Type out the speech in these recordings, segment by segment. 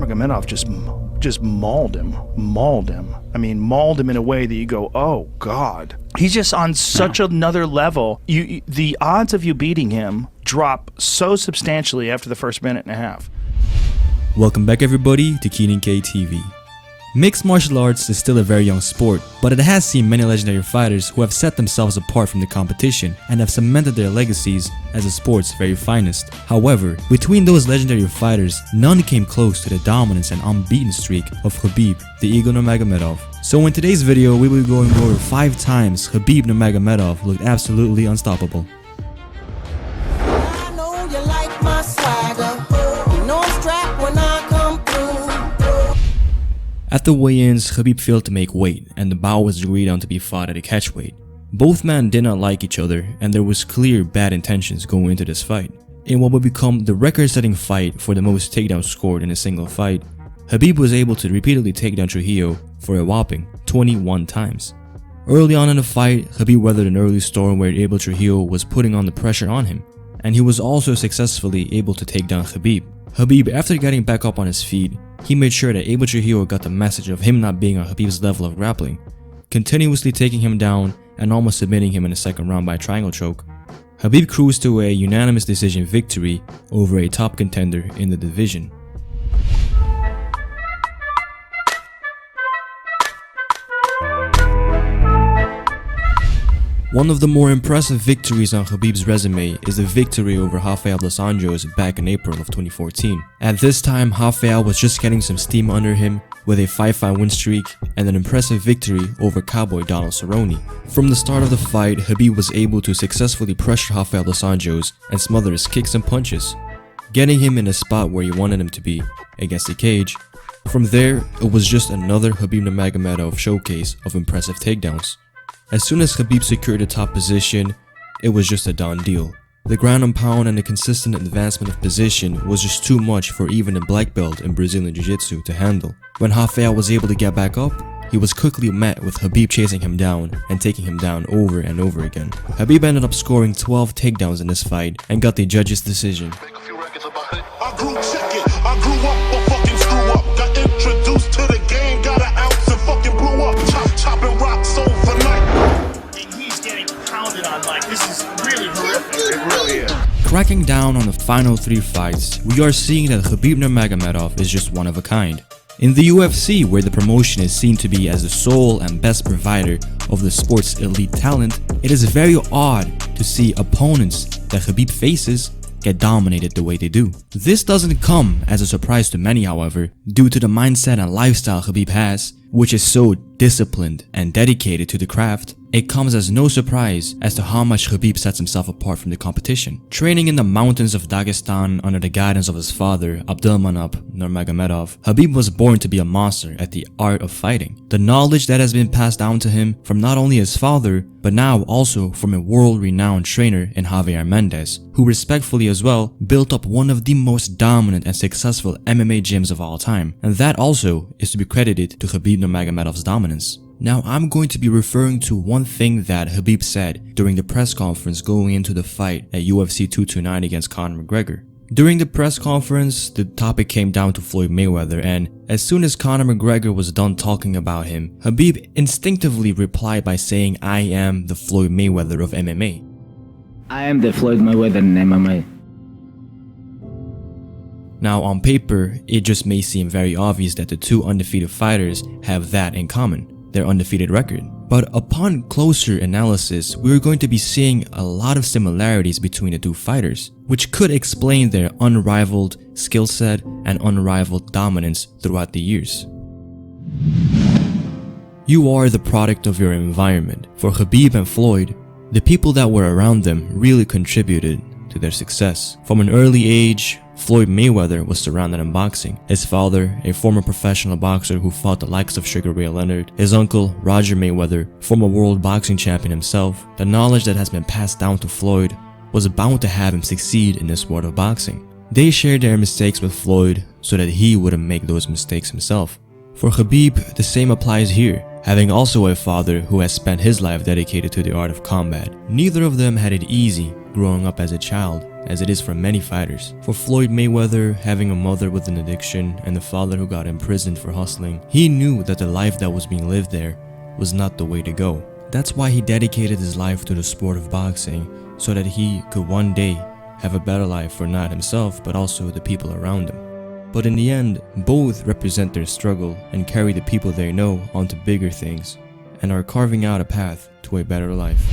Nurmagomedov just mauled him. I mean, mauled him in a way that you go, oh God. He's just on such another level. The odds of you beating him drop so substantially after the first minute and a half. Welcome back everybody to Keenan K TV. Mixed martial arts is still a very young sport, but it has seen many legendary fighters who have set themselves apart from the competition and have cemented their legacies as the sport's very finest. However, between those legendary fighters, none came close to the dominance and unbeaten streak of Khabib the Eagle Nurmagomedov. So in today's video, we will be going over 5 times Khabib Nurmagomedov looked absolutely unstoppable. I know you like my swagger. You know I'm strapped when I come through. At the weigh-ins, Khabib failed to make weight, and the bout was agreed on to be fought at a catchweight. Both men did not like each other, and there was clear bad intentions going into this fight. In what would become the record-setting fight for the most takedowns scored in a single fight, Khabib was able to repeatedly take down Trujillo for a whopping 21 times. Early on in the fight, Khabib weathered an early storm where Abel Trujillo was putting on the pressure on him, and he was also successfully able to take down Khabib. Khabib, after getting back up on his feet, he made sure that Abel Trujillo got the message of him not being on Khabib's level of grappling, continuously taking him down and almost submitting him in the second round by a triangle choke. Khabib cruised to a unanimous decision victory over a top contender in the division. One of the more impressive victories on Khabib's resume is the victory over Rafael dos Anjos back in April of 2014. At this time, Rafael was just getting some steam under him with a 5-fight win streak and an impressive victory over Cowboy Donald Cerrone. From the start of the fight, Khabib was able to successfully pressure Rafael dos Anjos and smother his kicks and punches, getting him in a spot where he wanted him to be, against the cage. From there, it was just another Khabib Nurmagomedov showcase of impressive takedowns. As soon as Khabib secured the top position, it was just a done deal. The ground and pound and the consistent advancement of position was just too much for even a black belt in Brazilian Jiu-Jitsu to handle. When Rafael was able to get back up, he was quickly met with Khabib chasing him down and taking him down over and over again. Khabib ended up scoring 12 takedowns in this fight and got the judge's decision. I grew up a fucking screw up. Got introduced to the game, got an ounce and fucking blew up. Chopping rocks overnight. And he's getting pounded on like this is really horrific. It really is. Cracking down on the final 3 fights, we are seeing that Khabib Nurmagomedov is just one of a kind. In the UFC, where the promotion is seen to be as the sole and best provider of the sport's elite talent, it is very odd to see opponents that Khabib faces get dominated the way they do. This doesn't come as a surprise to many, however, due to the mindset and lifestyle Khabib has, which is so disciplined and dedicated to the craft. It comes as no surprise as to how much Khabib sets himself apart from the competition. Training in the mountains of Dagestan under the guidance of his father, Abdulmanap Nurmagomedov, Khabib was born to be a master at the art of fighting. The knowledge that has been passed down to him from not only his father, but now also from a world-renowned trainer in Javier Mendez, who respectfully as well built up one of the most dominant and successful MMA gyms of all time. And that also is to be credited to Khabib Nurmagomedov's dominance. Now, I'm going to be referring to one thing that Khabib said during the press conference going into the fight at UFC 229 against Conor McGregor. During the press conference, the topic came down to Floyd Mayweather, and as soon as Conor McGregor was done talking about him, Khabib instinctively replied by saying, "I am the Floyd Mayweather of MMA." I am the Floyd Mayweather in MMA. Now, on paper, it just may seem very obvious that the two undefeated fighters have that in common, their undefeated record. But upon closer analysis, we're going to be seeing a lot of similarities between the two fighters, which could explain their unrivaled skill set and unrivaled dominance throughout the years. You are the product of your environment. For Khabib and Floyd, the people that were around them really contributed to their success. From an early age, Floyd Mayweather was surrounded in boxing. His father, a former professional boxer who fought the likes of Sugar Ray Leonard, his uncle, Roger Mayweather, former world boxing champion himself. The knowledge that has been passed down to Floyd was bound to have him succeed in this world of boxing. They shared their mistakes with Floyd so that he wouldn't make those mistakes himself. For Khabib, the same applies here, having also a father who has spent his life dedicated to the art of combat. Neither of them had it easy growing up as a child, as it is for many fighters. For Floyd Mayweather, having a mother with an addiction and a father who got imprisoned for hustling, he knew that the life that was being lived there was not the way to go. That's why he dedicated his life to the sport of boxing, so that he could one day have a better life for not himself but also the people around him. But in the end, both represent their struggle and carry the people they know onto bigger things and are carving out a path to a better life.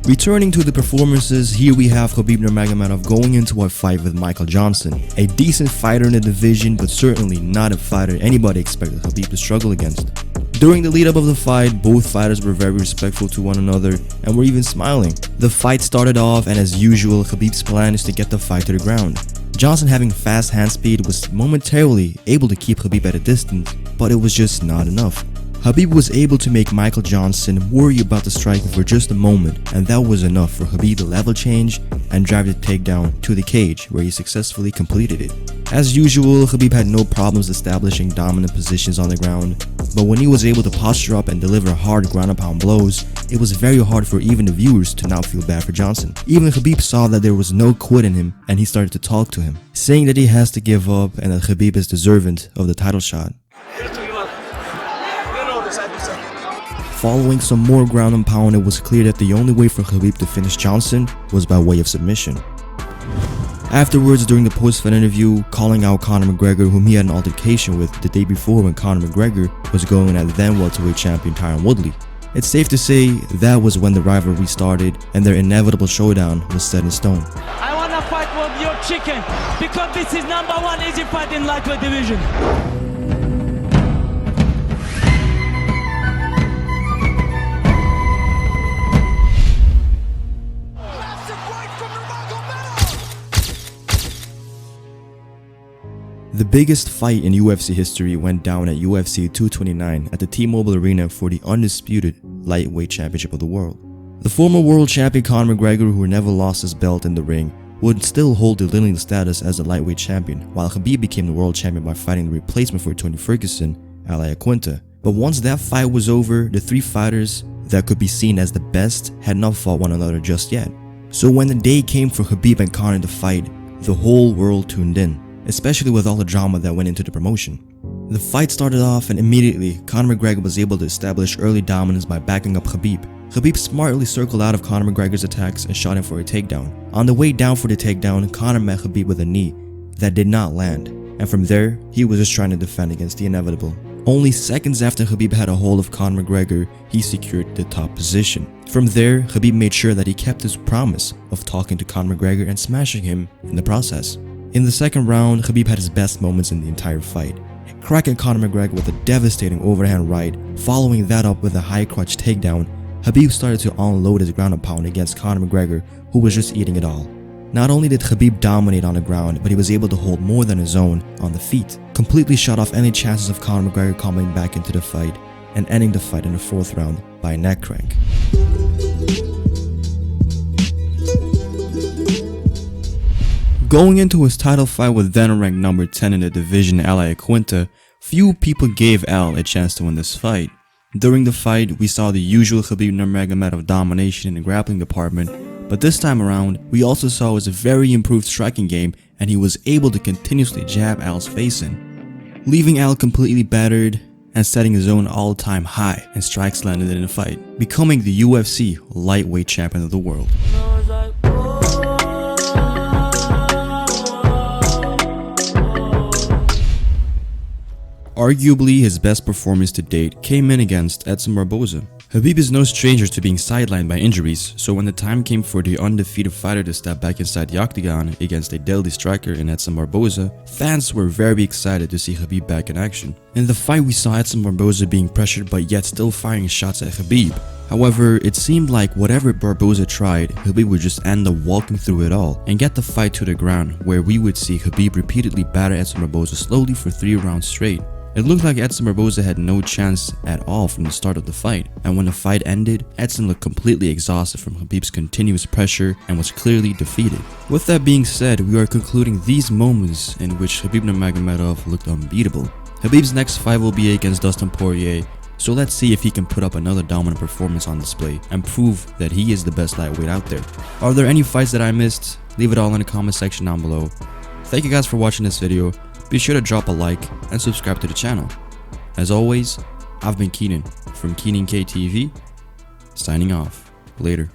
Returning to the performances, here we have Khabib Nurmagomedov going into a fight with Michael Johnson, a decent fighter in the division but certainly not a fighter anybody expected Khabib to struggle against. During the lead up of the fight, both fighters were very respectful to one another and were even smiling. The fight started off, and as usual, Khabib's plan is to get the fight to the ground. Johnson, having fast hand speed, was momentarily able to keep Khabib at a distance, but it was just not enough. Khabib was able to make Michael Johnson worry about the striking for just a moment, and that was enough for Khabib to level change and drive the takedown to the cage, where he successfully completed it. As usual, Khabib had no problems establishing dominant positions on the ground, but when he was able to posture up and deliver hard ground and pound blows, it was very hard for even the viewers to not feel bad for Johnson. Even Khabib saw that there was no quit in him, and he started to talk to him, saying that he has to give up and that Khabib is deserving of the title shot. Following some more ground and pound, it was clear that the only way for Khabib to finish Johnson was by way of submission. Afterwards, during the post-fight interview, calling out Conor McGregor, whom he had an altercation with the day before when Conor McGregor was going at then welterweight champion Tyron Woodley. It's safe to say that was when the rivalry started and their inevitable showdown was set in stone. I wanna fight with your chicken because this is #1 easy fight in lightweight division. The biggest fight in UFC history went down at UFC 229 at the T-Mobile Arena for the undisputed lightweight championship of the world. The former world champion Conor McGregor, who never lost his belt in the ring, would still hold the lineal status as the lightweight champion, while Khabib became the world champion by fighting the replacement for Tony Ferguson, Al Iaquinta. But once that fight was over, the three fighters that could be seen as the best had not fought one another just yet. So when the day came for Khabib and Conor to fight, the whole world tuned in, especially with all the drama that went into the promotion. The fight started off, and immediately Conor McGregor was able to establish early dominance by backing up Khabib. Khabib smartly circled out of Conor McGregor's attacks and shot him for a takedown. On the way down for the takedown, Conor met Khabib with a knee that did not land, and from there, he was just trying to defend against the inevitable. Only seconds after Khabib had a hold of Conor McGregor, he secured the top position. From there, Khabib made sure that he kept his promise of talking to Conor McGregor and smashing him in the process. In the second round, Khabib had his best moments in the entire fight, cracking Conor McGregor with a devastating overhand right. Following that up with a high crotch takedown, Khabib started to unload his ground and pound against Conor McGregor, who was just eating it all. Not only did Khabib dominate on the ground, but he was able to hold more than his own on the feet, completely shut off any chances of Conor McGregor coming back into the fight and ending the fight in the fourth round by a neck crank. Going into his title fight with then ranked number 10 in the division Al Iaquinta, few people gave Al a chance to win this fight. During the fight, we saw the usual Khabib Nurmagomedov domination in the grappling department, but this time around, we also saw his very improved striking game, and he was able to continuously jab Al's face in, leaving Al completely battered and setting his own all-time high in strikes landed in the fight, becoming the UFC lightweight champion of the world. Arguably, his best performance to date came in against Edson Barboza. Khabib is no stranger to being sidelined by injuries, so when the time came for the undefeated fighter to step back inside the octagon against a deadly striker in Edson Barboza, fans were very excited to see Khabib back in action. In the fight, we saw Edson Barboza being pressured but yet still firing shots at Khabib. However, it seemed like whatever Barboza tried, Khabib would just end up walking through it all and get the fight to the ground, where we would see Khabib repeatedly batter Edson Barboza slowly for 3 rounds straight. It looked like Edson Barboza had no chance at all from the start of the fight, and when the fight ended, Edson looked completely exhausted from Khabib's continuous pressure and was clearly defeated. With that being said, we are concluding these moments in which Khabib Nurmagomedov looked unbeatable. Khabib's next fight will be against Dustin Poirier, so let's see if he can put up another dominant performance on display and prove that he is the best lightweight out there. Are there any fights that I missed? Leave it all in the comment section down below. Thank you guys for watching this video. Be sure to drop a like and subscribe to the channel. As always, I've been Keenan from Keenan KTV, signing off. Later.